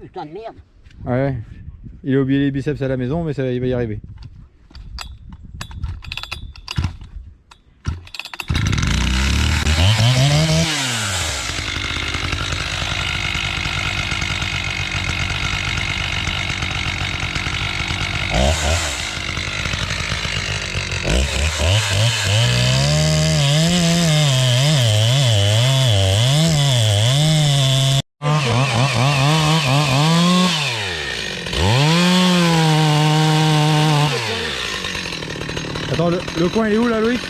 Putain de merde. Ouais, il a oublié les biceps à la maison, mais ça, il va y arriver. Attends, le coin il est où là, Loïc?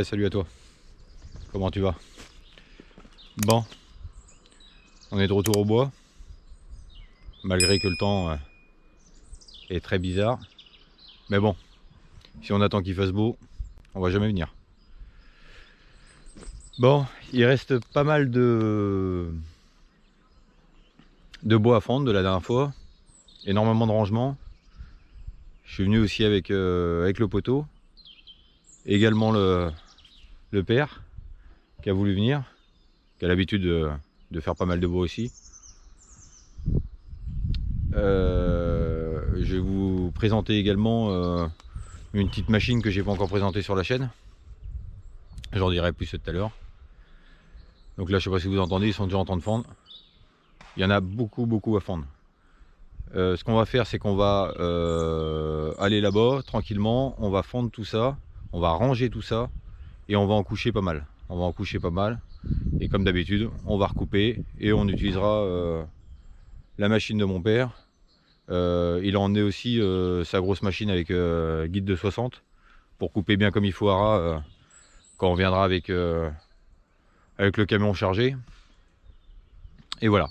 Salut à toi, comment tu vas? Bon, on est de retour au bois, malgré que le temps est très bizarre, mais bon, si on attend qu'il fasse beau, on va jamais venir. Bon, il reste pas mal de bois à fendre de la dernière fois, énormément de rangement. Je suis venu aussi avec le poteau, également le père qui a voulu venir, qui a l'habitude de faire pas mal de bois aussi. Je vais vous présenter également une petite machine que j'ai pas encore présentée sur la chaîne. J'en dirai plus tout à l'heure. Donc là, je sais pas si vous entendez, ils sont déjà en train de fendre. Il y en a beaucoup à fendre. Ce qu'on va faire, c'est qu'on va aller là-bas tranquillement, on va fendre tout ça, on va ranger tout ça et on va en coucher pas mal. On va en coucher pas mal et comme d'habitude, on va recouper et on utilisera la machine de mon père. Il a emmené aussi sa grosse machine avec guide de 60 pour couper bien comme il faut à ras quand on viendra avec le camion chargé. Et voilà.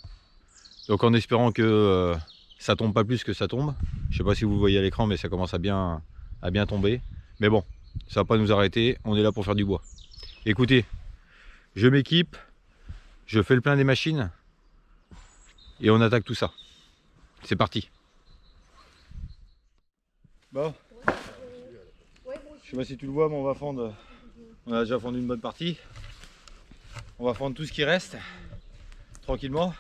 Donc en espérant que ça tombe pas plus que ça tombe. Je sais pas si vous voyez à l'écran, mais ça commence à bien tomber. Mais bon, ça va pas nous arrêter, on est là pour faire du bois. Écoutez, je m'équipe, je fais le plein des machines et on attaque tout ça. C'est parti. Bon, je sais pas si tu le vois, mais on va fendre. On a déjà fendu une bonne partie. On va fendre tout ce qui reste tranquillement.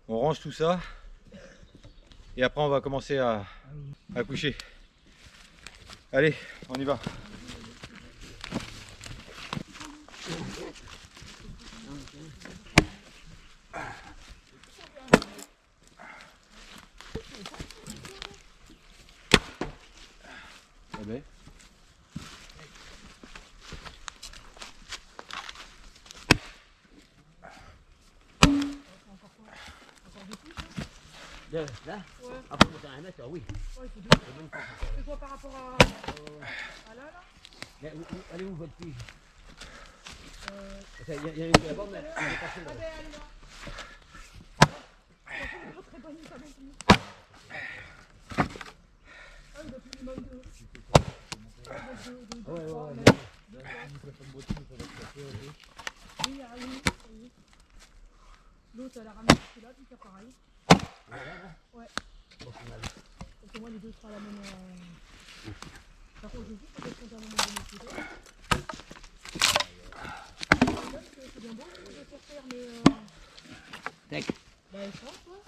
On range tout ça et après on va commencer à coucher. Allez, on y va. Allez. Là, ouais. Après, on va un mètre, oui. Ouais, c'est quoi par rapport à là, là? Elle est où votre fille? Il y a une là-bas, mais elle est passée là. Elle est là. Très bonne, ça va être. Ah, il a plus mal de. Oui. L'autre, elle a ramené celui-là, puis c'est pareil. Ouais. Parce que moi, les deux sera à la même. Par contre, je dis peut-être qu'on a un moment donné. C'est bien beau de faire faire, mais. Tac. Bah, je pense, ouais.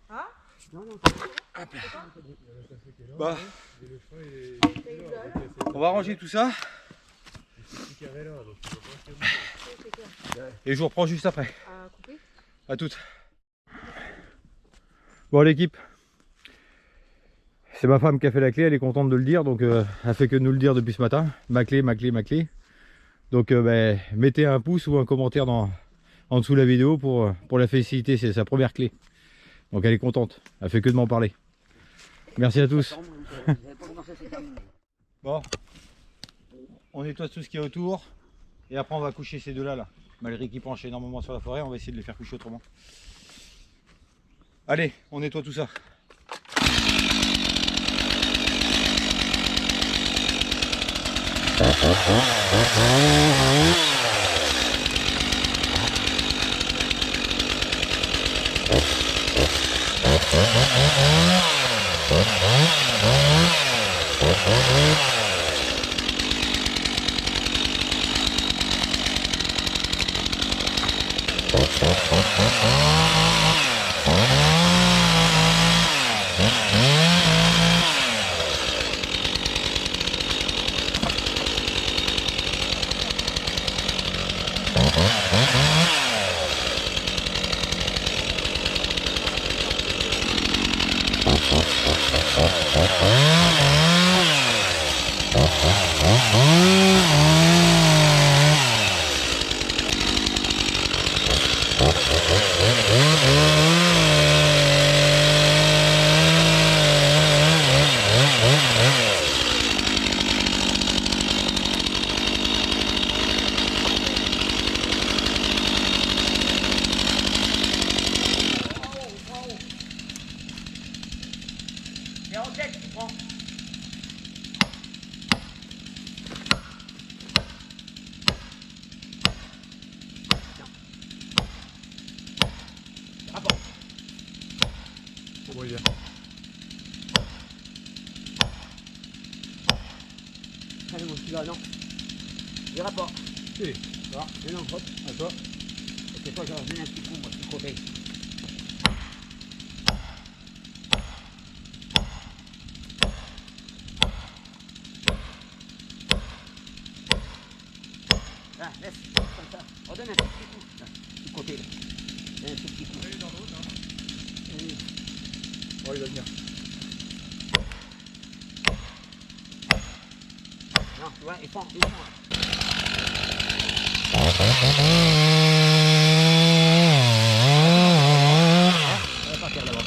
Ah? Non, non, Bah, on va ranger tout ça. Et je vous reprends juste après. À toutes. Bon l'équipe, c'est ma femme qui a fait la clé, elle est contente de le dire, donc elle fait que de nous le dire depuis ce matin. Ma clé, ma clé, ma clé. Donc mettez un pouce ou un commentaire en dessous de la vidéo pour la féliciter, c'est sa première clé. Donc elle est contente, elle fait que de m'en parler. Merci à tous. Bon, on nettoie tout ce qu'il y a autour et après on va coucher ces deux là. Malgré qu'ils penchent énormément sur la forêt, on va essayer de les faire coucher autrement. Allez, on nettoie tout ça. Allez mon petit là, non. Il ira pas. Si. Voilà, mais non, hop, à toi. C'est toi, je vais revenir un petit coup, moi, du côté. Là, laisse, comme ça. Redonne un petit coup, là, du côté, là. Un tout petit coup. Il est dans l'autre, hein. Oh, il va venir. Non, tu vois, il fond, il fond. On va partir là-bas.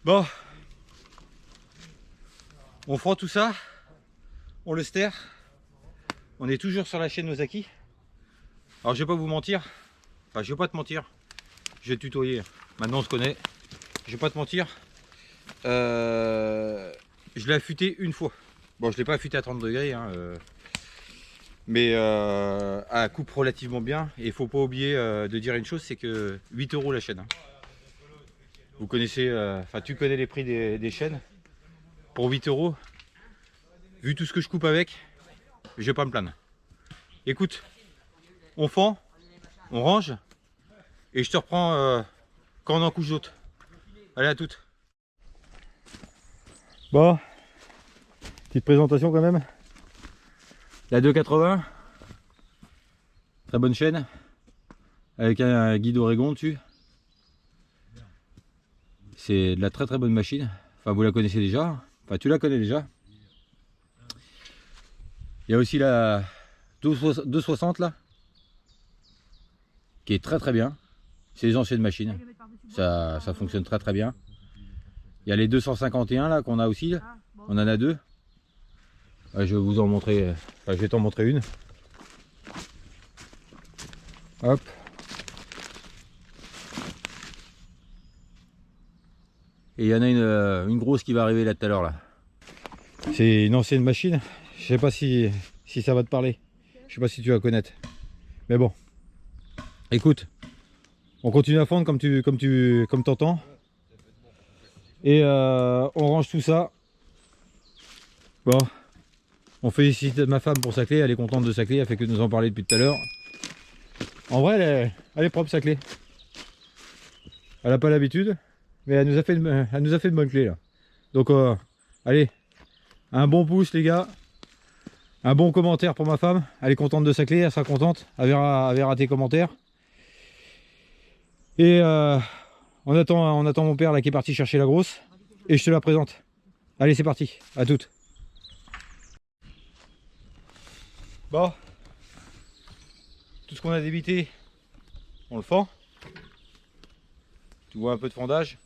Bon, on fera tout ça, on le sterre, on est toujours sur la chaîne Ozaki. Alors je vais pas vous mentir, enfin je vais pas te mentir, je vais te tutoyer, maintenant on se connaît, je vais pas te mentir, je l'ai affûté une fois. Bon, je l'ai pas affûté à 30 degrés, hein, mais à coupe relativement bien. Et il faut pas oublier de dire une chose, c'est que 8 € la chaîne. Hein. Vous connaissez, enfin tu connais les prix des chaînes. Pour 8 €, vu tout ce que je coupe avec, je vais pas me plaindre. Écoute, on fend, on range, et je te reprends quand on en couche d'autres. Allez, à toutes. Bon, petite présentation quand même. La 280, très bonne chaîne, avec un guide Oregon dessus. C'est de la très bonne machine. Enfin, vous la connaissez déjà. Enfin, tu la connais déjà. Il y a aussi la 260 là, qui est très bien. C'est les anciennes machines. Ça fonctionne très bien. Il y a les 251 là qu'on a aussi. On en a deux. Je vais vous en montrer. Enfin, je vais t'en montrer une. Hop. Et il y en a une grosse qui va arriver là tout à l'heure là. C'est une ancienne machine. Je sais pas si ça va te parler. Je sais pas si tu vas connaître. Mais bon. Écoute. On continue à fondre comme t'entends. Et on range tout ça. Bon. On félicite ma femme pour sa clé. Elle est contente de sa clé. Elle fait que nous en parler depuis tout à l'heure. En vrai, elle est propre sa clé. Elle n'a pas l'habitude. Mais elle nous a fait une bonne clé là. Donc allez, un bon pouce les gars. Un bon commentaire pour ma femme. Elle est contente de sa clé, elle sera contente. Elle verra tes commentaires. Et on attend mon père là qui est parti chercher la grosse. Et je te la présente. Allez, c'est parti, à toutes. Bon. Tout ce qu'on a débité, on le fend. Tu vois un peu de fondage.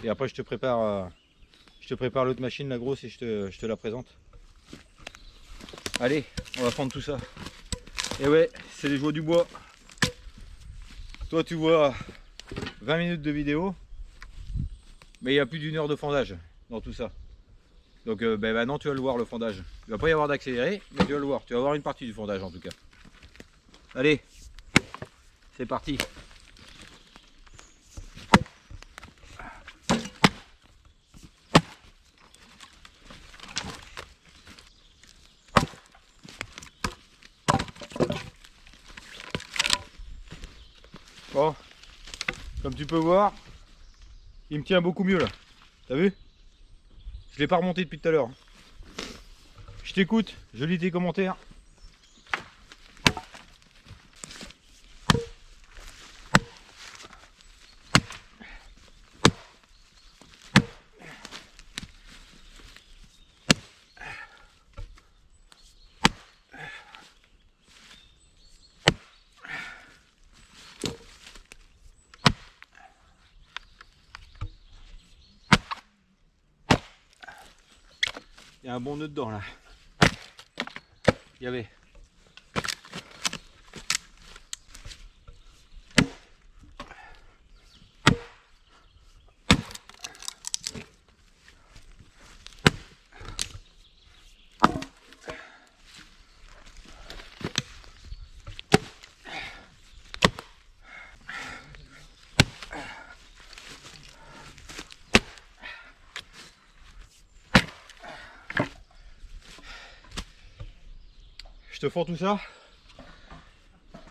Et après je te prépare l'autre machine, la grosse, et je te la présente. Allez, on va fendre tout ça. Et ouais, c'est les joies du bois. Toi tu vois 20 minutes de vidéo, mais il y a plus d'1 heure de fondage dans tout ça. Donc maintenant tu vas le voir, le fondage. Il va pas y avoir d'accéléré, mais tu vas le voir. Tu vas voir une partie du fondage en tout cas. Allez, c'est parti. Bon, comme tu peux voir, il me tient beaucoup mieux là. T'as vu? Je l'ai pas remonté depuis tout à l'heure. Je t'écoute, je lis tes commentaires. Il y a un bon nœud dedans là. Il y avait. Je te fends tout ça.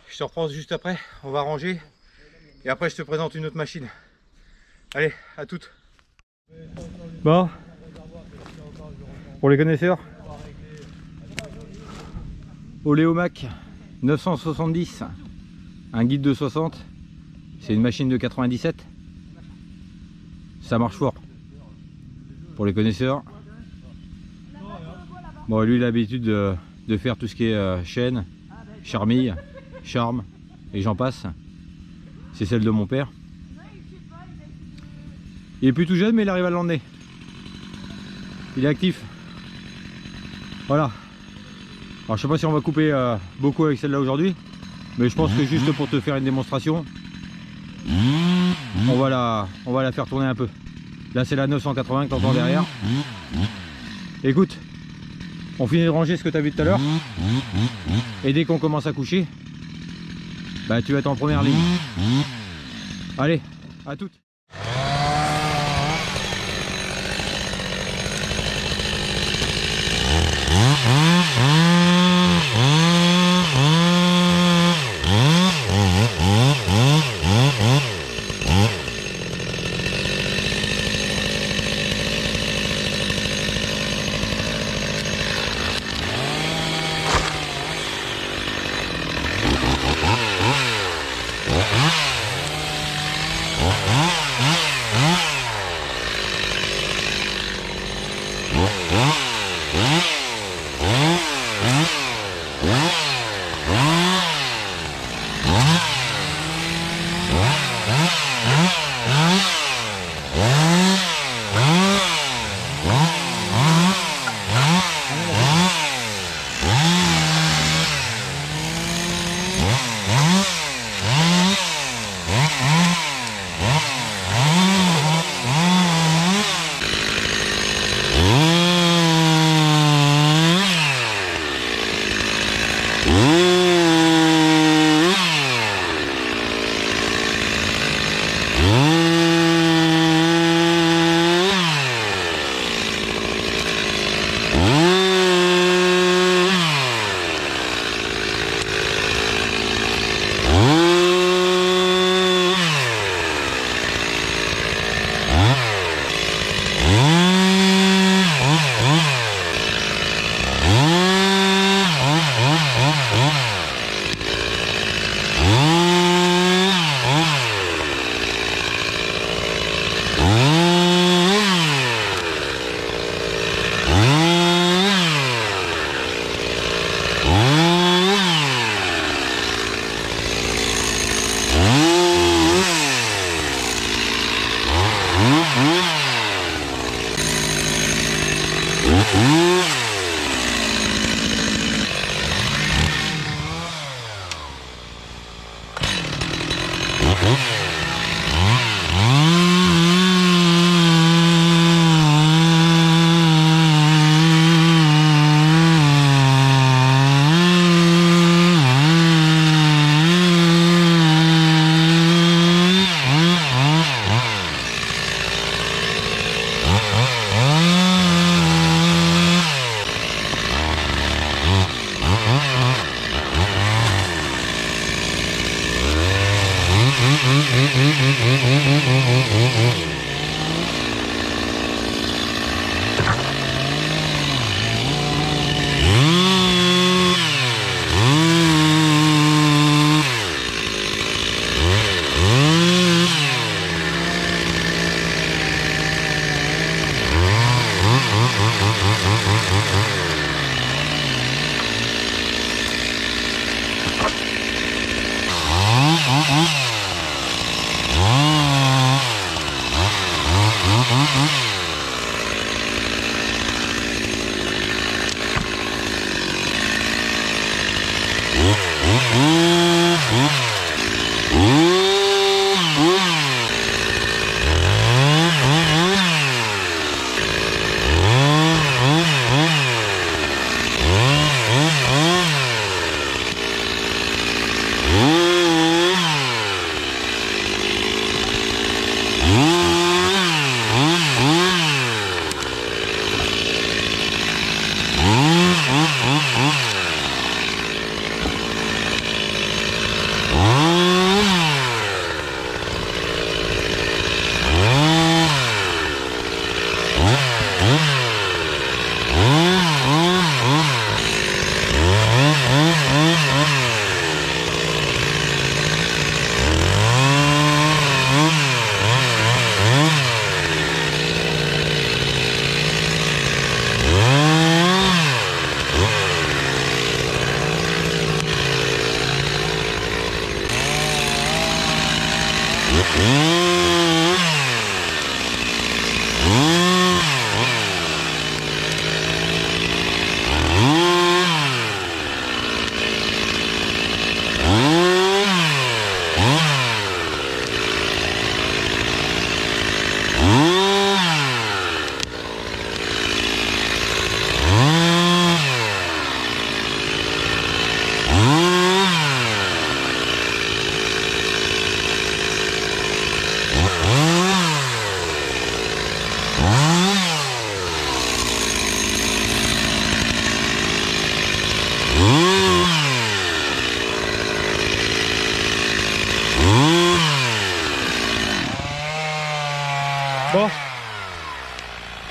Je te reprends juste après. On va ranger. Et après, je te présente une autre machine. Allez, à toutes. Bon. Pour les connaisseurs. Oléomac 970. Un guide de 60. C'est une machine de 97. Ça marche fort. Pour les connaisseurs. Bon, lui, il a l'habitude de faire tout ce qui est chaîne, charmille, charme, et j'en passe. C'est celle de mon père. Il est plus tout jeune, mais il arrive à l'emmener. Il est actif. Voilà. Alors je sais pas si on va couper beaucoup avec celle-là aujourd'hui, mais je pense que juste pour te faire une démonstration, on va la faire tourner un peu. Là c'est la 980 que tu entends derrière. Écoute, on finit de ranger ce que tu as vu tout à l'heure, et dès qu'on commence à coucher, bah tu vas être en première ligne. Allez, à toutes.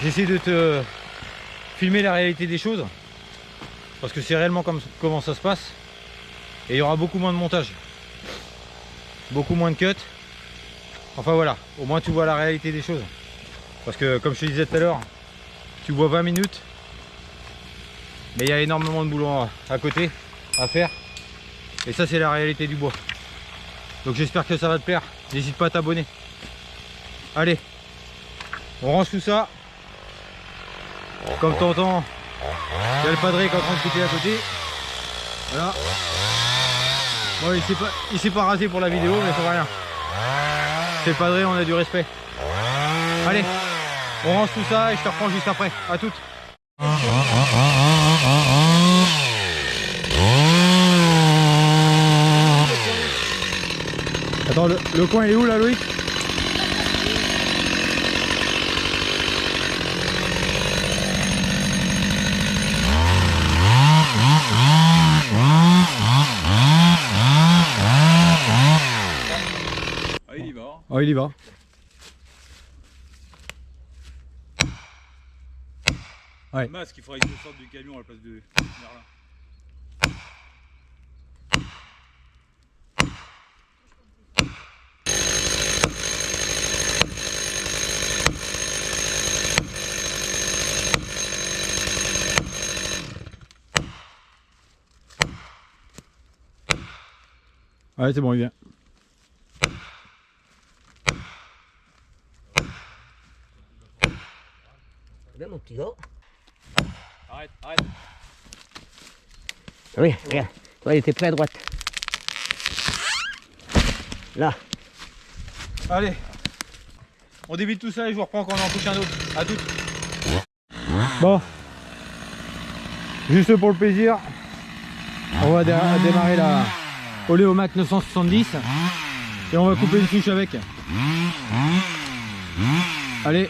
j'essaie de te filmer la réalité des choses. Parce que c'est réellement comment ça se passe. Et il y aura beaucoup moins de montage. Beaucoup moins de cuts. Enfin voilà, au moins tu vois la réalité des choses. Parce que comme je te disais tout à l'heure, tu vois 20 minutes. Mais il y a énormément de boulot à côté à faire. Et ça c'est la réalité du bois. Donc j'espère que ça va te plaire. N'hésite pas à t'abonner. Allez, on range tout ça. Comme tu entends, il y a le padré qui est en train de couper à côté. Voilà. Bon, il s'est pas rasé pour la vidéo, mais ça va rien. C'est le padré, on a du respect. Allez, on range tout ça et je te reprends juste après. À toutes. Attends, le coin il est où là, Loïc? Ah, il y va. Oh, il y va. Ouais. Le masque, il faudrait qu'il sorte du camion à la place de Merlin. Ouais, c'est bon, il vient. Bien mon petit gars. Arrête, arrête. Oui, regarde. Toi, il était près à droite. Là. Allez, on débite tout ça et je vous reprends quand on en touche un autre. À toutes. Bon, juste pour le plaisir, on va démarrer la Oléomac 970 et on va couper une souche avec. Allez.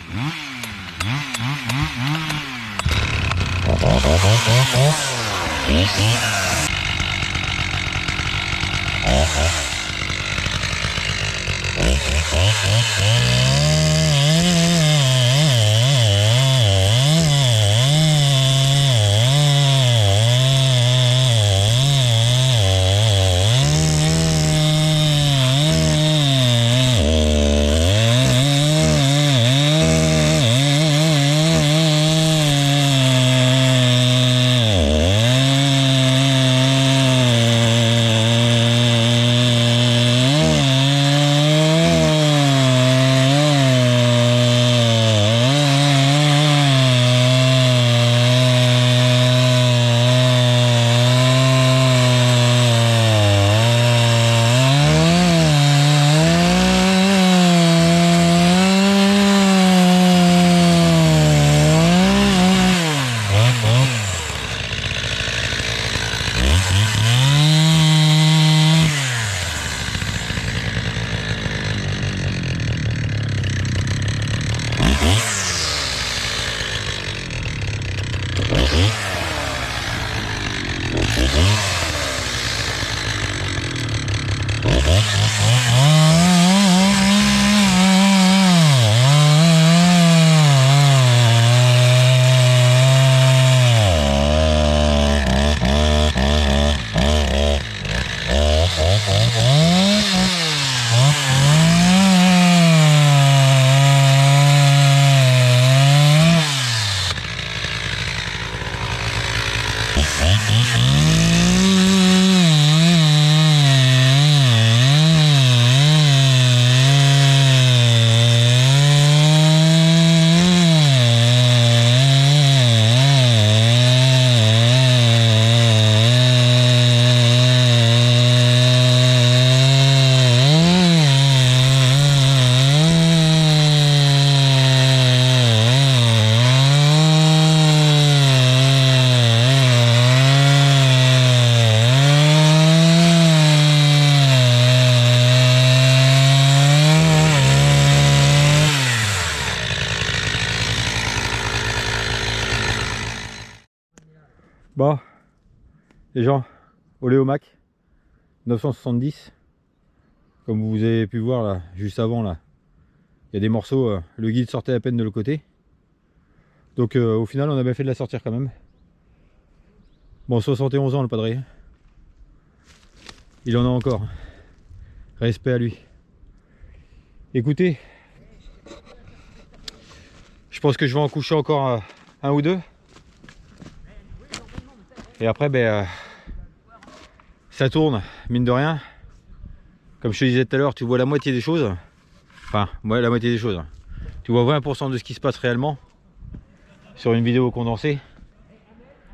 Bon, les gens, Oléomac 970, comme vous avez pu voir là, juste avant là, il y a des morceaux, le guide sortait à peine de l'autre côté. Donc au final on a bien fait de la sortir quand même. Bon, 71 ans le padré. Il en a encore. Respect à lui. Écoutez, je pense que je vais en coucher encore un ou deux. Et après, ben, ça tourne, mine de rien. Comme je te disais tout à l'heure, tu vois la moitié des choses. Enfin, ouais, la moitié des choses. Tu vois 20% de ce qui se passe réellement sur une vidéo condensée.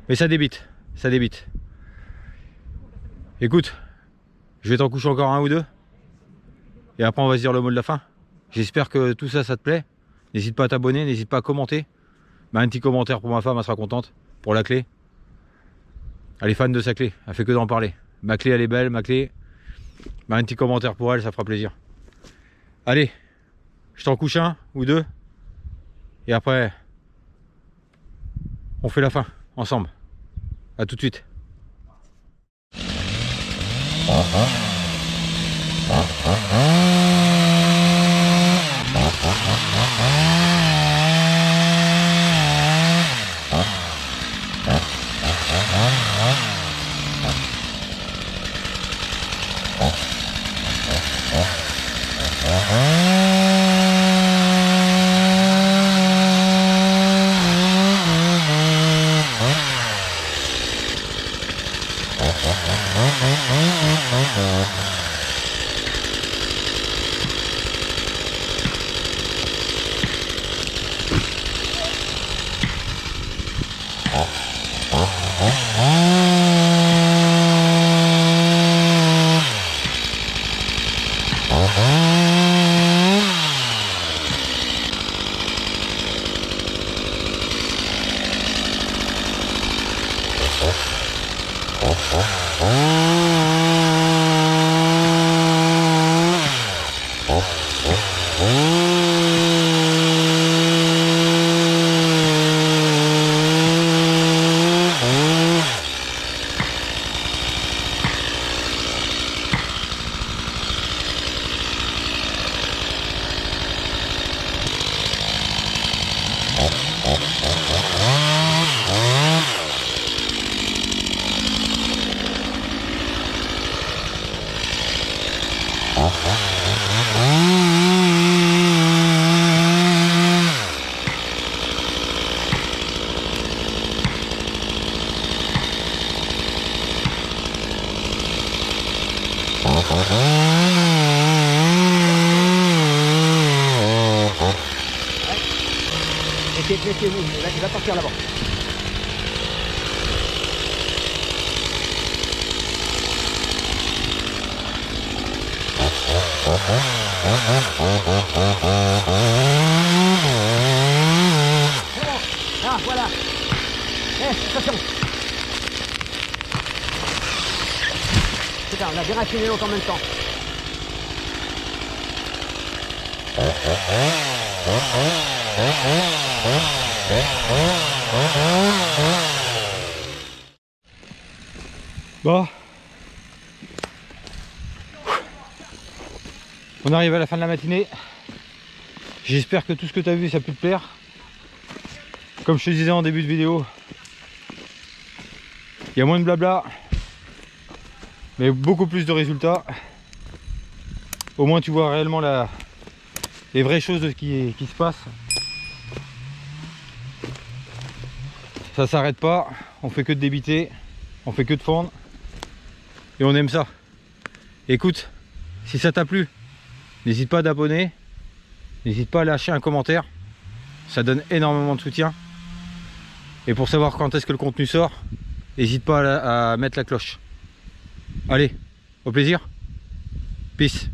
Mais ça débite, ça débite. Écoute, je vais t'en coucher encore un ou deux. Et après on va se dire le mot de la fin. J'espère que tout ça, ça te plaît. N'hésite pas à t'abonner, n'hésite pas à commenter. Bah, un petit commentaire pour ma femme, elle sera contente. Pour la clé. Elle est fan de sa clé, elle fait que d'en parler. Ma clé elle est belle, ma clé. Bah, un petit commentaire pour elle, ça fera plaisir. Allez, je t'en couche un ou deux. Et après, on fait la fin, ensemble. A tout de suite. Laissez-vous, il va partir là-bas. Ah, voilà. Attention. Putain, on a bien raffiné l'autre en même temps. Bon. On arrive à la fin de la matinée. J'espère que tout ce que tu as vu, ça a pu te plaire. Comme je te disais en début de vidéo, il y a moins de blabla, mais beaucoup plus de résultats. Au moins tu vois réellement les vraies choses de ce qui se passe. Ça s'arrête pas, on fait que de débiter, on fait que de fendre. Et on aime ça. Écoute, si ça t'a plu, n'hésite pas à t'abonner, n'hésite pas à lâcher un commentaire, ça donne énormément de soutien. Et pour savoir quand est-ce que le contenu sort, n'hésite pas à mettre la cloche. Allez, au plaisir, peace.